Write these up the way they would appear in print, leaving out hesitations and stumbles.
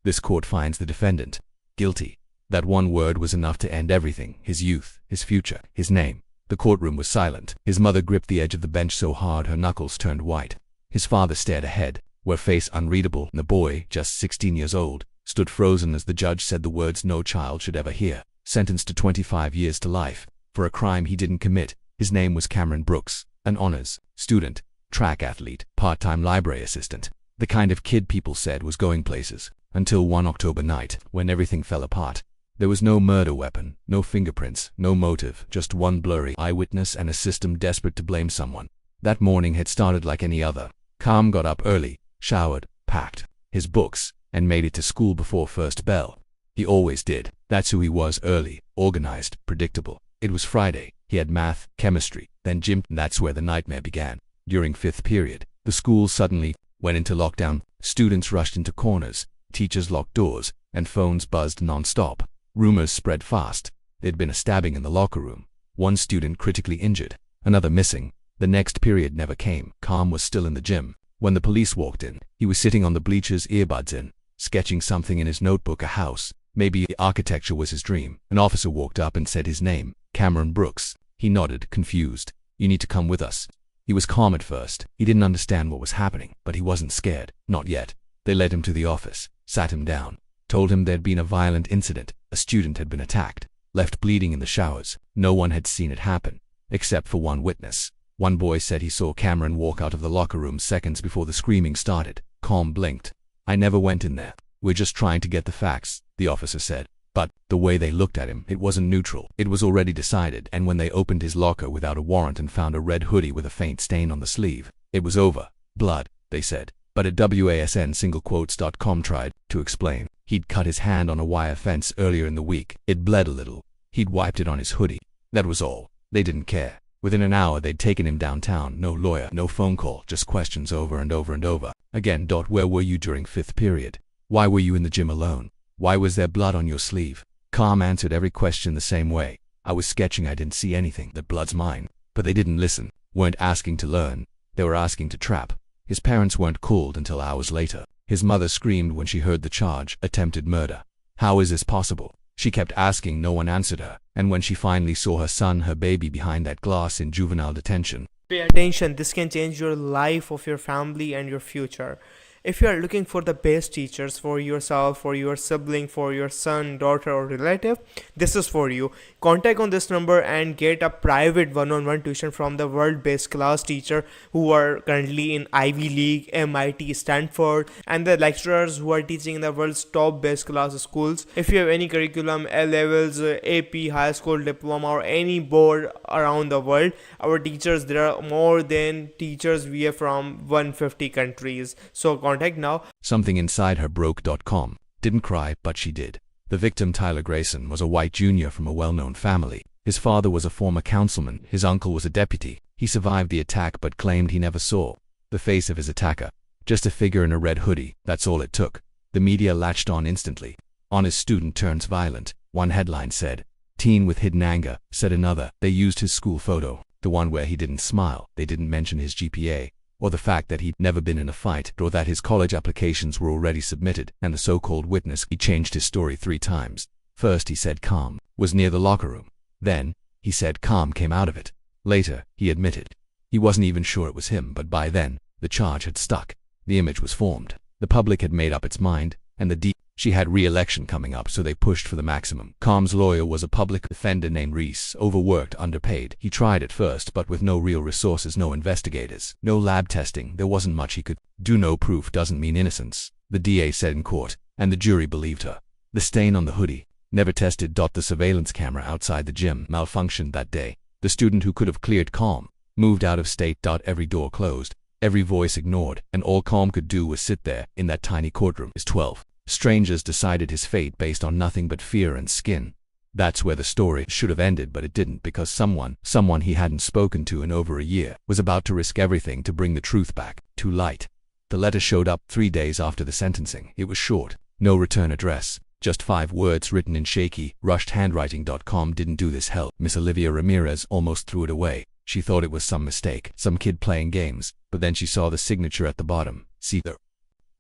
This court finds the defendant guilty. That one word was enough to end everything: his youth, his future, his name. The courtroom was silent. His mother gripped the edge of the bench so hard her knuckles turned white. His father stared ahead, where face unreadable, and the boy, just 16 years old, stood frozen as the judge said the words no child should ever hear. Sentenced to 25 years to life, for a crime he didn't commit. His name was Cameron Brooks, an honors student, track athlete, part-time library assistant. The kind of kid people said was going places, until one October night, when everything fell apart. There was no murder weapon, no fingerprints, no motive, just one blurry eyewitness and a system desperate to blame someone. That morning had started like any other. Cam got up early, showered, packed his books, and made it to school before first bell. He always did. That's who he was: early, organized, predictable. It was Friday. He had math, chemistry, then gym. That's where the nightmare began. During fifth period, the school suddenly went into lockdown. Students rushed into corners, teachers locked doors, and phones buzzed non-stop. Rumors spread fast. There'd been a stabbing in the locker room. One student critically injured, another missing. The next period never came. Cam was still in the gym. When the police walked in, he was sitting on the bleachers, earbuds in, sketching something in his notebook: a house. Maybe the architecture was his dream. An officer walked up and said his name, Cameron Brooks. He nodded, confused. "You need to come with us." He was calm at first. He didn't understand what was happening, but he wasn't scared. Not yet. They led him to the office, sat him down, told him there'd been a violent incident. A student had been attacked, left bleeding in the showers. No one had seen it happen, except for one witness. One boy said he saw Cameron walk out of the locker room seconds before the screaming started. Cam blinked. "I never went in there. We're just trying to get the facts," the officer said. But the way they looked at him, it wasn't neutral. It was already decided. And when they opened his locker without a warrant and found a red hoodie with a faint stain on the sleeve, it was over. Blood, they said. But a WASN.com tried to explain. He'd cut his hand on a wire fence earlier in the week. It bled a little. He'd wiped it on his hoodie. That was all. They didn't care. Within an hour they'd taken him downtown. No lawyer, no phone call, just questions over and over and over again. Where were you during fifth period? Why were you in the gym alone? Why was there blood on your sleeve? Cam answered every question the same way. "I was sketching. I didn't see anything. That blood's mine." But they didn't listen. Weren't asking to learn. They were asking to trap. His parents weren't called until hours later. His mother screamed when she heard the charge: attempted murder. How is this possible? She kept asking. No one answered her. And when she finally saw her son, her baby, behind that glass in juvenile detention. Pay attention. This can change your life, of your family, and your future. If you are looking for the best teachers for yourself, for your sibling, for your son, daughter, or relative, this is for you. Contact on this number and get a private one-on-one tuition from the world-best class teacher who are currently in Ivy League, MIT, Stanford, and the lecturers who are teaching in the world's top best class schools. If you have any curriculum, A-levels, AP, high school diploma, or any board around the world, our teachers, there are more than teachers we have from 150 countries. So contact now. Something inside her broke.com. Didn't cry, but she did. The victim, Tyler Grayson, was a white junior from a well-known family. His father was a former councilman. His uncle was a deputy. He survived the attack but claimed he never saw the face of his attacker. Just a figure in a red hoodie. That's all it took. The media latched on instantly. "Honest student turns violent," one headline said. "Teen with hidden anger," said another. They used his school photo, the one where he didn't smile. They didn't mention his GPA, or the fact that he'd never been in a fight, or that his college applications were already submitted. And the so-called witness, he changed his story 3 times. First he said Cam was near the locker room. Then he said Cam came out of it. Later he admitted he wasn't even sure it was him, but by then the charge had stuck. The image was formed. The public had made up its mind, and she had re-election coming up, so they pushed for the maximum. Cam's lawyer was a public defender named Reese, overworked, underpaid. He tried at first, but with no real resources, no investigators, no lab testing, there wasn't much he could do. No proof doesn't mean innocence, the DA said in court, and the jury believed her. The stain on the hoodie, never tested. The surveillance camera outside the gym malfunctioned that day. The student who could have cleared Cam moved out of state. Every door closed, every voice ignored, and all Cam could do was sit there in that tiny courtroom. His 12 strangers decided his fate based on nothing but fear and skin. That's where the story should have ended, but it didn't, because someone he hadn't spoken to in over a year, was about to risk everything to bring the truth back to light. The letter showed up 3 days after the sentencing. It was short, no return address, just 5 words written in shaky, rushed handwriting. "Com didn't do this. Help." Miss Olivia Ramirez almost threw it away. She thought it was some mistake, some kid playing games, but then she saw the signature at the bottom. See there.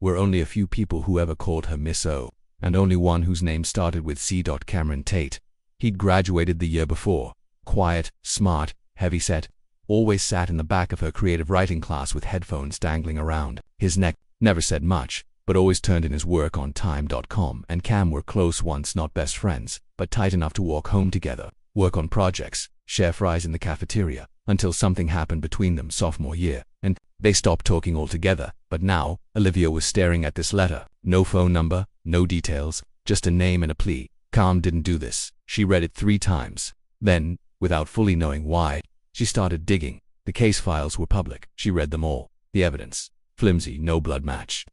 were only a few people who ever called her Miss O, and only one whose name started with C. Cameron Tate. He'd graduated the year before. Quiet, smart, heavy-set, always sat in the back of her creative writing class with headphones dangling around his neck, never said much, but always turned in his work on time.com, and Cam were close once, not best friends, but tight enough to walk home together, work on projects, share fries in the cafeteria, until something happened between them sophomore year, and they stopped talking altogether. But now, Olivia was staring at this letter. No phone number, no details, just a name and a plea. Cam didn't do this. She read it 3 times. Then, without fully knowing why, she started digging. The case files were public. She read them all. The evidence. Flimsy, no blood match.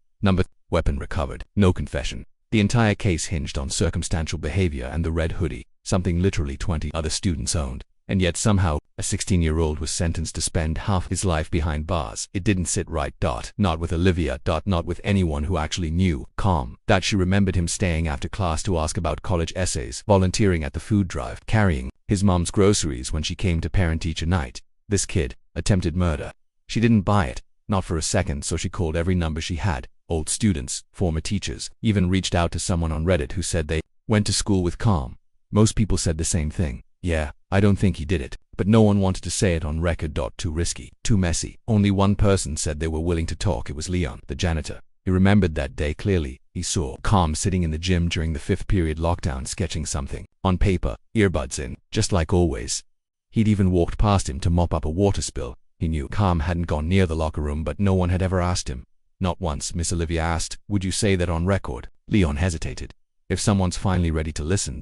Weapon recovered. No confession. The entire case hinged on circumstantial behavior and the red hoodie, something literally 20 other students owned. And yet somehow, a 16-year-old was sentenced to spend half his life behind bars. It didn't sit right. Not with Olivia. Not with anyone who actually knew Cam. That she remembered him staying after class to ask about college essays, volunteering at the food drive, carrying his mom's groceries when she came to parent-teacher night. This kid, attempted murder. She didn't buy it, not for a second, so she called every number she had. Old students, former teachers, even reached out to someone on Reddit who said they went to school with Cam. Most people said the same thing. Yeah, I don't think he did it, but no one wanted to say it on record. Too risky, too messy. Only one person said they were willing to talk. It was Leon, the janitor. He remembered that day clearly. He saw Cam sitting in the gym during the 5th period lockdown sketching something on paper, earbuds in, just like always. He'd even walked past him to mop up a water spill. He knew Cam hadn't gone near the locker room, but no one had ever asked him. Not once. Miss Olivia asked, "Would you say that on record?" Leon hesitated. "If someone's finally ready to listen.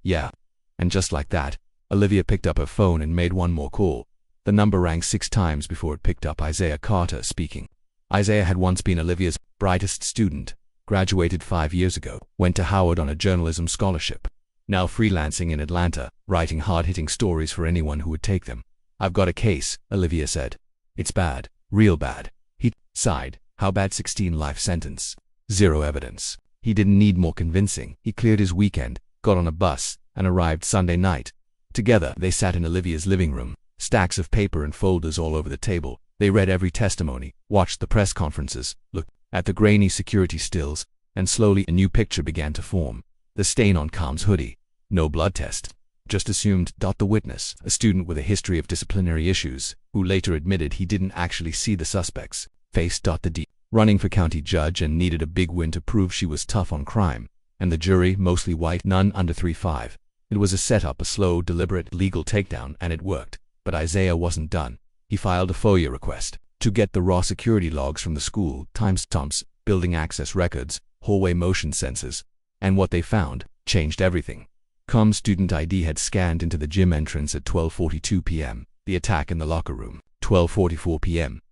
Yeah." And just like that, Olivia picked up her phone and made one more call. The number rang 6 times before it picked up. Isaiah Carter speaking. Isaiah had once been Olivia's brightest student, graduated 5 years ago, went to Howard on a journalism scholarship. Now freelancing in Atlanta, writing hard-hitting stories for anyone who would take them. "I've got a case," Olivia said. "It's bad, real bad." He sighed. "How bad?" 16 life sentence. 0 evidence. He didn't need more convincing. He cleared his weekend, got on a bus, and arrived Sunday night. Together, they sat in Olivia's living room, stacks of paper and folders all over the table. They read every testimony, watched the press conferences, looked at the grainy security stills, and slowly a new picture began to form. The stain on Cam's hoodie. No blood test. Just assumed. The witness, a student with a history of disciplinary issues, who later admitted he didn't actually see the suspects. Face. The D. Running for county judge and needed a big win to prove she was tough on crime. And the jury, mostly white, none under 3'5". It was a setup, a slow, deliberate, legal takedown, and it worked. But Isaiah wasn't done. He filed a FOIA request to get the raw security logs from the school, timestamps, building access records, hallway motion sensors. And what they found changed everything. Cam's student ID had scanned into the gym entrance at 12:42 p.m., the attack in the locker room, 12:44 p.m.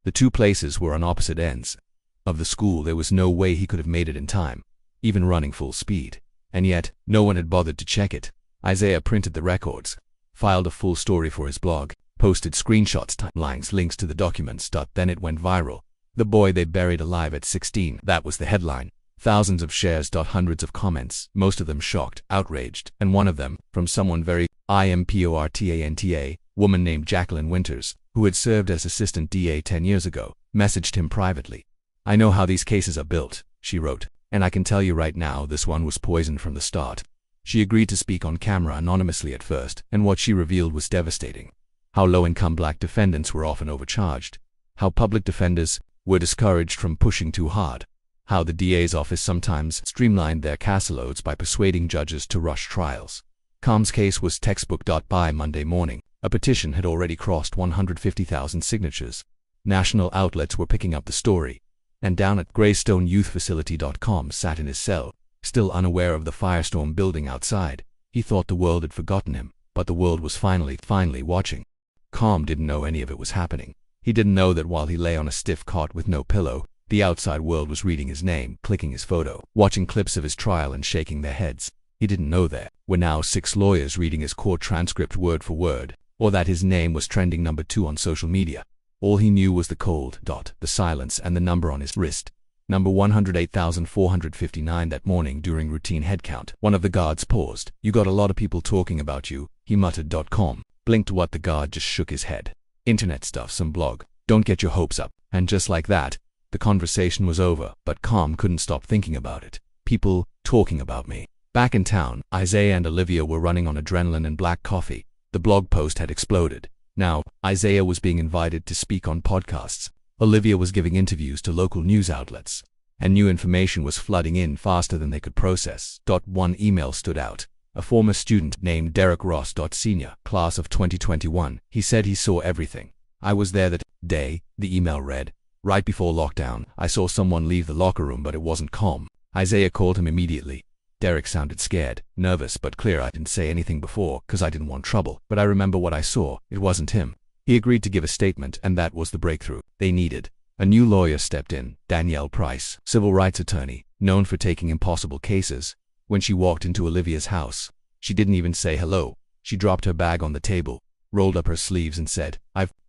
The 2 places were on opposite ends of the school. There was no way he could have made it in time, even running full speed. And yet, no one had bothered to check it. Isaiah printed the records, filed a full story for his blog, posted screenshots, timelines, links to the documents. Then it went viral. "The boy they buried alive at 16. That was the headline. Thousands of shares. Hundreds of comments, most of them shocked, outraged, and one of them, from someone very important, woman named Jacqueline Winters, who had served as assistant DA 10 years ago, messaged him privately. "I know how these cases are built," she wrote, "and I can tell you right now this one was poisoned from the start." She agreed to speak on camera anonymously at first, and what she revealed was devastating. How low-income black defendants were often overcharged. How public defenders were discouraged from pushing too hard. How the DA's office sometimes streamlined their caseloads by persuading judges to rush trials. Cam's case was textbook. By Monday morning, a petition had already crossed 150,000 signatures. National outlets were picking up the story. And down at GreystonYouthFacility.com sat in his cell, still unaware of the firestorm building outside. He thought the world had forgotten him, but the world was finally watching. Cam didn't know any of it was happening. He didn't know that while he lay on a stiff cot with no pillow, the outside world was reading his name, clicking his photo, watching clips of his trial and shaking their heads. He didn't know there were now 6 lawyers reading his court transcript word for word, or that his name was trending number 2 on social media. All he knew was the cold, the silence, and the number on his wrist. Number 108,459 that morning during routine head count. One of the guards paused. "You got a lot of people talking about you," he muttered. Com. Blinked. What? The guard just shook his head. "Internet stuff, some blog. Don't get your hopes up." And just like that, The conversation was over, but Calm couldn't stop thinking about it. People talking about me. Back in town, Isaiah and Olivia were running on adrenaline and black coffee. The blog post had exploded. Now, Isaiah was being invited to speak on podcasts. Olivia was giving interviews to local news outlets. And new information was flooding in faster than they could process. One email stood out. A former student named Derek Ross. Senior, class of 2021. He said he saw everything. I was there that day, the email read. Right before lockdown, I saw someone leave the locker room, but it wasn't Calm. Isaiah called him immediately. Derek sounded scared, nervous, but clear. I didn't say anything before, cause I didn't want trouble, but I remember what I saw. It wasn't him. He agreed to give a statement, and that was the breakthrough they needed. A new lawyer stepped in, Danielle Price, civil rights attorney, known for taking impossible cases. When she walked into Olivia's house, she didn't even say hello. She dropped her bag on the table, rolled up her sleeves and said,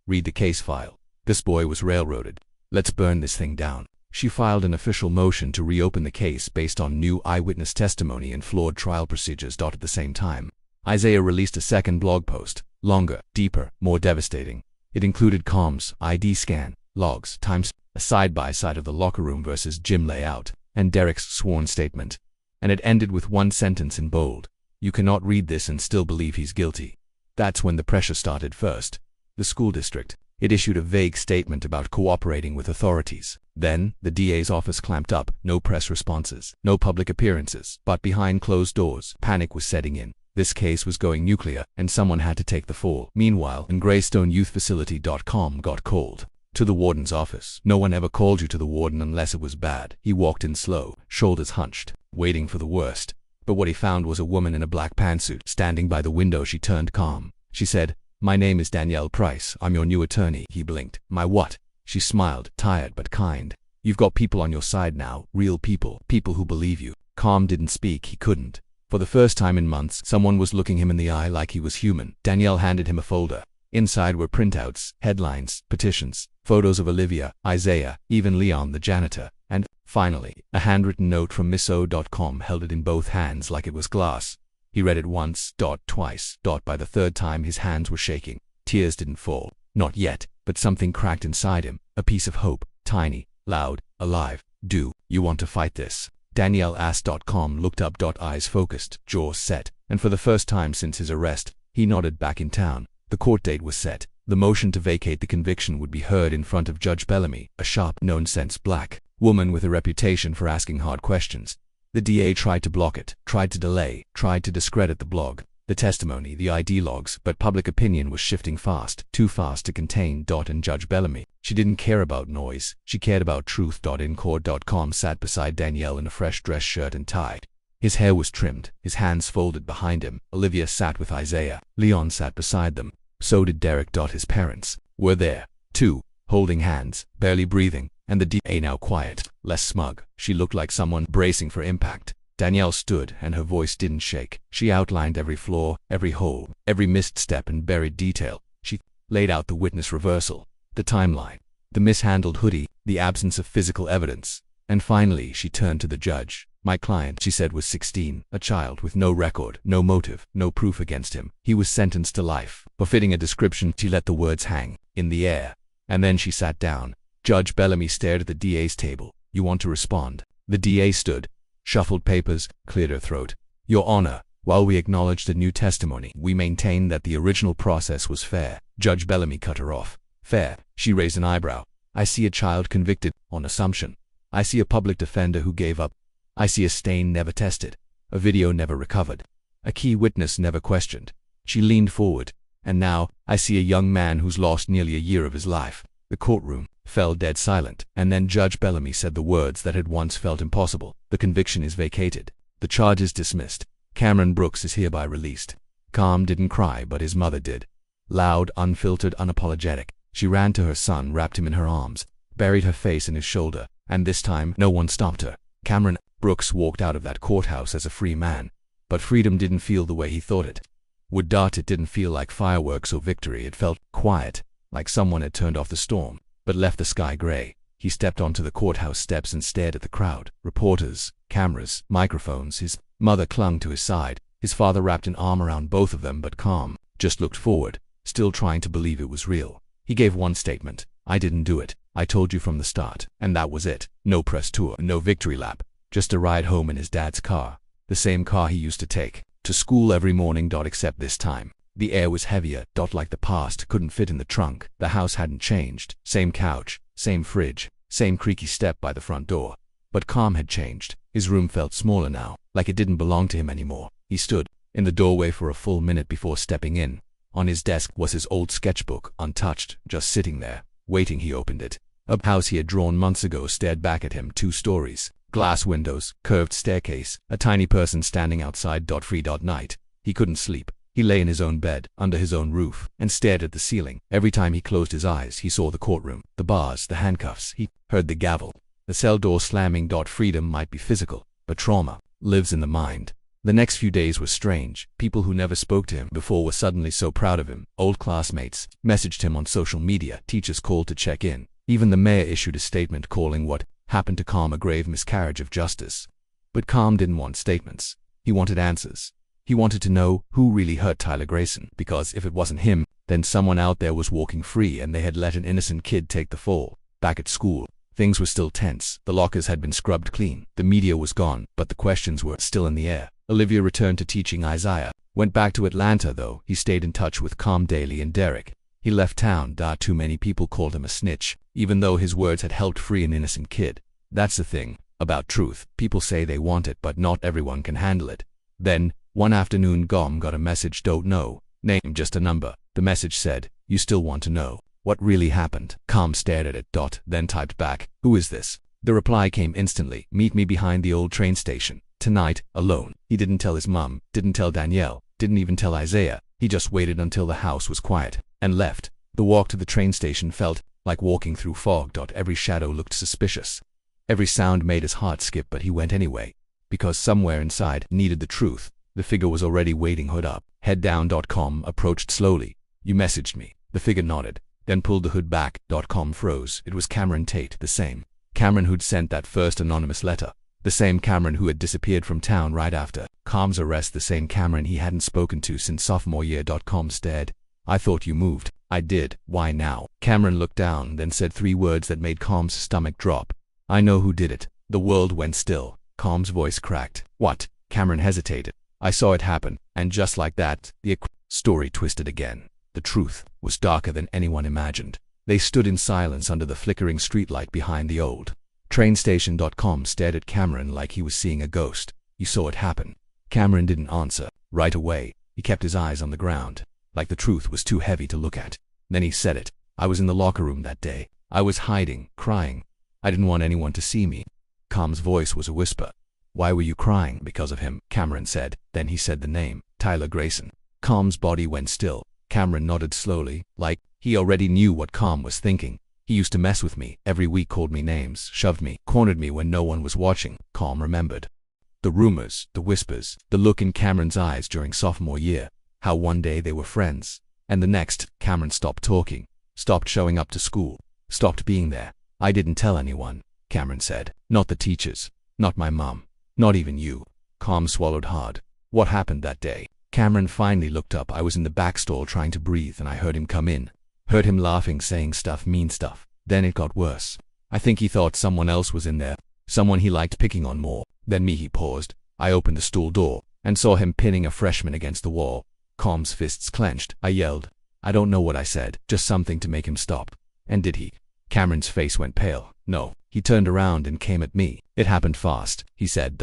read the case file. This boy was railroaded. Let's burn this thing down. She filed an official motion to reopen the case based on new eyewitness testimony and flawed trial procedures. At the same time, Isaiah released a second blog post, longer, deeper, more devastating. It included Calm's ID scan, logs, times, a side-by-side of the locker room versus gym layout, and Derek's sworn statement. And it ended with one sentence in bold. You cannot read this and still believe he's guilty. That's when the pressure started first. The school district. It issued a vague statement about cooperating with authorities. Then, the DA's office clamped up. No press responses, no public appearances. But behind closed doors, panic was setting in. This case was going nuclear, and someone had to take the fall. Meanwhile, in GreystonYouthFacility.com got called to the warden's office. No one ever called you to the warden unless it was bad. He walked in slow, shoulders hunched, waiting for the worst. But what he found was a woman in a black pantsuit standing by the window. She turned calm. She said, "My name is Danielle Price. I'm your new attorney." He blinked. "My what?" She smiled, tired but kind. "You've got people on your side now, real people, people who believe you." Calm didn't speak. He couldn't. For the first time in months, someone was looking him in the eye like he was human. Danielle handed him a folder. Inside were printouts, headlines, petitions, photos of Olivia, Isaiah, even Leon the janitor, and, finally, a handwritten note from Miss.com. Held it in both hands like it was glass. He read it once, twice. By the third time his hands were shaking. Tears didn't fall. Not yet, but something cracked inside him. A piece of hope. Tiny, loud, alive. "Do you want to fight this?" Danielle asked. Calm looked up. Eyes focused, jaws set, and for the first time since his arrest, he nodded. Back in town, the court date was set. The motion to vacate the conviction would be heard in front of Judge Bellamy, a sharp, no-nonsense black woman with a reputation for asking hard questions. The DA tried to block it, tried to delay, tried to discredit the blog, the testimony, the ID logs, but public opinion was shifting fast, too fast to contain. And Judge Bellamy, she didn't care about noise, she cared about truth. In court. Calm sat beside Danielle in a fresh dress shirt and tie. His hair was trimmed, his hands folded behind him. Olivia sat with Isaiah. Leon sat beside them. So did Derek. His parents were there, too, holding hands, barely breathing, and the DA now quiet, less smug. She looked like someone bracing for impact. Danielle stood, and her voice didn't shake. She outlined every flaw, every hole, every missed step and buried detail. She laid out the witness reversal, the timeline, the mishandled hoodie, the absence of physical evidence. And finally, she turned to the judge. "My client," she said, "was 16, a child with no record, no motive, no proof against him. He was sentenced to life." Befitting a description, she let the words hang in the air. And then she sat down. Judge Bellamy stared at the DA's table. "You want to respond?" The DA stood, shuffled papers, cleared her throat. "Your Honor, while we acknowledge the new testimony, we maintain that the original process was fair." Judge Bellamy cut her off. "Fair?" She raised an eyebrow. "I see a child convicted, on assumption. I see a public defender who gave up. I see a stain never tested, a video never recovered, a key witness never questioned." She leaned forward. "And now, I see a young man who's lost nearly a year of his life." The courtroom fell dead silent, and then Judge Bellamy said the words that had once felt impossible. "The conviction is vacated. The charges dismissed. Cameron Brooks is hereby released." Calm didn't cry, but his mother did. Loud, unfiltered, unapologetic. She ran to her son, wrapped him in her arms, buried her face in his shoulder, and this time, no one stopped her. Cameron Brooks walked out of that courthouse as a free man. But freedom didn't feel the way he thought it would. It didn't feel like fireworks or victory. It felt quiet, like someone had turned off the storm, but left the sky gray. He stepped onto the courthouse steps and stared at the crowd. Reporters, cameras, microphones. His mother clung to his side. His father wrapped an arm around both of them, but Calm just looked forward, still trying to believe it was real. He gave one statement: "I didn't do it." I told you from the start. And that was it. No press tour, no victory lap. Just a ride home in his dad's car. The same car he used to take to school every morning. Except this time, the air was heavier. Like the past couldn't fit in the trunk. The house hadn't changed. Same couch, same fridge, same creaky step by the front door. But Calm had changed. His room felt smaller now, like it didn't belong to him anymore. He stood in the doorway for a full minute before stepping in. On his desk was his old sketchbook, untouched, just sitting there, waiting. He opened it. A house he had drawn months ago stared back at him. 2 stories, glass windows, curved staircase, a tiny person standing outside. Free. Night. He couldn't sleep. He lay in his own bed, under his own roof, and stared at the ceiling. Every time he closed his eyes, he saw the courtroom, the bars, the handcuffs. He heard the gavel, the cell door slamming. Freedom might be physical, but trauma lives in the mind. The next few days were strange. People who never spoke to him before were suddenly so proud of him. Old classmates messaged him on social media. Teachers called to check in. Even the mayor issued a statement calling what happened to Calm a grave miscarriage of justice. But Calm didn't want statements. He wanted answers. He wanted to know who really hurt Tyler Grayson, because if it wasn't him, then someone out there was walking free and they had let an innocent kid take the fall. Back at school, things were still tense. The lockers had been scrubbed clean. The media was gone, but the questions were still in the air. Olivia returned to teaching. Isaiah went back to Atlanta, though. He stayed in touch with Calm daily and Derek. He left town. Too many people called him a snitch, even though his words had helped free an innocent kid. That's the thing about truth. People say they want it, but not everyone can handle it. Then, one afternoon, Calm got a message. Don't know name, just a number. The message said, "You still want to know what really happened?" Calm stared at it. Then typed back, "Who is this?" The reply came instantly. "Meet me behind the old train station. Tonight, alone." He didn't tell his mom, didn't tell Danielle, didn't even tell Isaiah. He just waited until the house was quiet, and left. The walk to the train station felt like walking through fog. Every shadow looked suspicious. Every sound made his heart skip, but he went anyway, because somewhere inside needed the truth. The figure was already waiting, hood up, head down. Calm approached slowly. "You messaged me." The figure nodded, then pulled the hood back. Calm froze. It was Cameron Tate, the same Cameron who'd sent that first anonymous letter. The same Cameron who had disappeared from town right after Calm's arrest. The same Cameron he hadn't spoken to since sophomore year. Calm stared. "I thought you moved." "I did. Why now?" Cameron looked down, then said 3 words that made Calm's stomach drop. "I know who did it." The world went still. Calm's voice cracked. "What?" Cameron hesitated. "I saw it happen." And just like that, the story twisted again. The truth was darker than anyone imagined. They stood in silence under the flickering streetlight behind the old train station. Calm stared at Cameron like he was seeing a ghost. "You saw it happen?" Cameron didn't answer right away. He kept his eyes on the ground, like the truth was too heavy to look at. Then he said it. "I was in the locker room that day. I was hiding, crying. I didn't want anyone to see me." Calm's voice was a whisper. "Why were you crying?" "Because of him," Cameron said. Then he said the name, Tyler Grayson. Calm's body went still. Cameron nodded slowly, like he already knew what Calm was thinking. "He used to mess with me. Every week called me names, shoved me, cornered me when no one was watching." Calm remembered. The rumors, the whispers, the look in Cameron's eyes during sophomore year. How one day they were friends, and the next, Cameron stopped talking, stopped showing up to school, stopped being there. "I didn't tell anyone," Cameron said. "Not the teachers, not my mom, not even you." Calm swallowed hard. "What happened that day?" Cameron finally looked up. "I was in the back stall trying to breathe and I heard him come in. Heard him laughing, saying stuff, mean stuff. Then it got worse. I think he thought someone else was in there, someone he liked picking on more than me." He paused. "I opened the stool door and saw him pinning a freshman against the wall." Calm's fists clenched. "I yelled. I don't know what I said, just something to make him stop." "And did he?" Cameron's face went pale. "No." He turned around and came at me. "It happened fast," he said.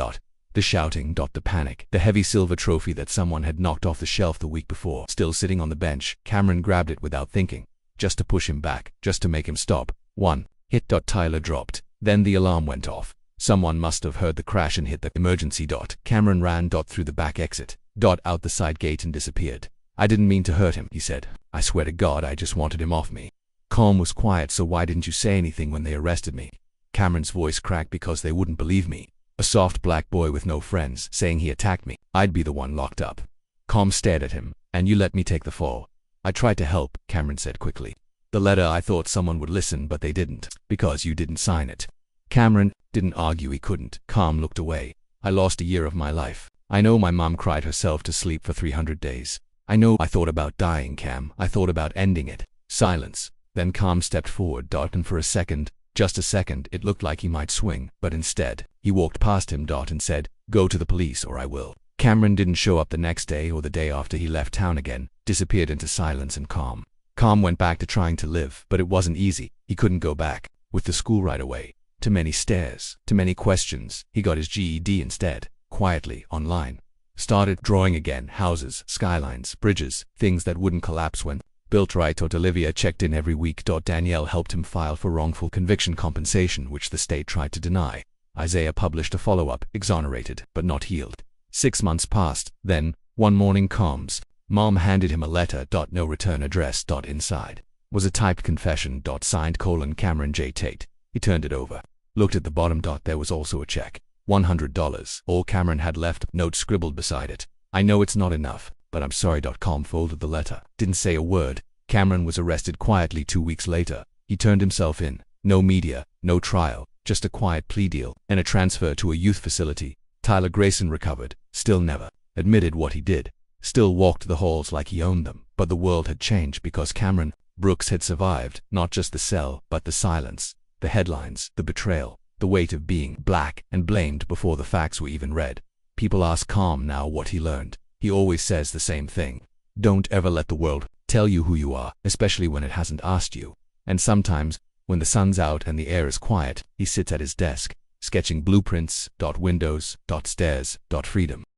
The shouting, the panic, the heavy silver trophy that someone had knocked off the shelf the week before, still sitting on the bench. Cameron grabbed it without thinking, just to push him back, just to make him stop. One hit. Tyler dropped. Then the alarm went off. Someone must have heard the crash and hit the emergency. Cameron ran through the back exit, out the side gate and disappeared. "I didn't mean to hurt him," he said. "I swear to God, I just wanted him off me." Calm was quiet. "So why didn't you say anything when they arrested me?" Cameron's voice cracked. "Because they wouldn't believe me. A soft black boy with no friends saying he attacked me. I'd be the one locked up." Calm stared at him. "And you let me take the fall." "I tried to help," Cameron said quickly. "The letter, I thought someone would listen, but they didn't. Because you didn't sign it." Cameron didn't argue. He couldn't. Calm looked away. "I lost a year of my life. I know my mom cried herself to sleep for 300 days. I know I thought about dying, Cam. I thought about ending it." Silence. Then Calm stepped forward, and for a second, just a second, it looked like he might swing, but instead, he walked past him, and said, "Go to the police or I will." Cameron didn't show up the next day or the day after. He left town again, disappeared into silence, and Calm went back to trying to live, but it wasn't easy. He couldn't go back with the school right away. Too many stares, too many questions. He got his GED instead, quietly, online. Started drawing again, houses, skylines, bridges, things that wouldn't collapse when built right. Olivia checked in every week. Danielle helped him file for wrongful conviction compensation, which the state tried to deny. Isaiah published a follow-up, exonerated, but not healed. 6 months passed. Then, one morning, Calm's mom handed him a letter. No return address. Inside was a typed confession. Signed: Cameron J. Tate. He turned it over. Looked at the bottom. There was also a check. $100. All Cameron had left. Note scribbled beside it. "I know it's not enough, but I'm sorry." Calm folded the letter. Didn't say a word. Cameron was arrested quietly 2 weeks later. He turned himself in. No media, no trial, just a quiet plea deal and a transfer to a youth facility. Tyler Grayson recovered, still never admitted what he did, still walked the halls like he owned them. But the world had changed because Cameron Brooks had survived, not just the cell, but the silence, the headlines, the betrayal, the weight of being black and blamed before the facts were even read. People ask Calm now what he learned. He always says the same thing. Don't ever let the world tell you who you are, especially when it hasn't asked you. And sometimes, when the sun's out and the air is quiet, he sits at his desk, sketching blueprints, windows, stairs, freedom.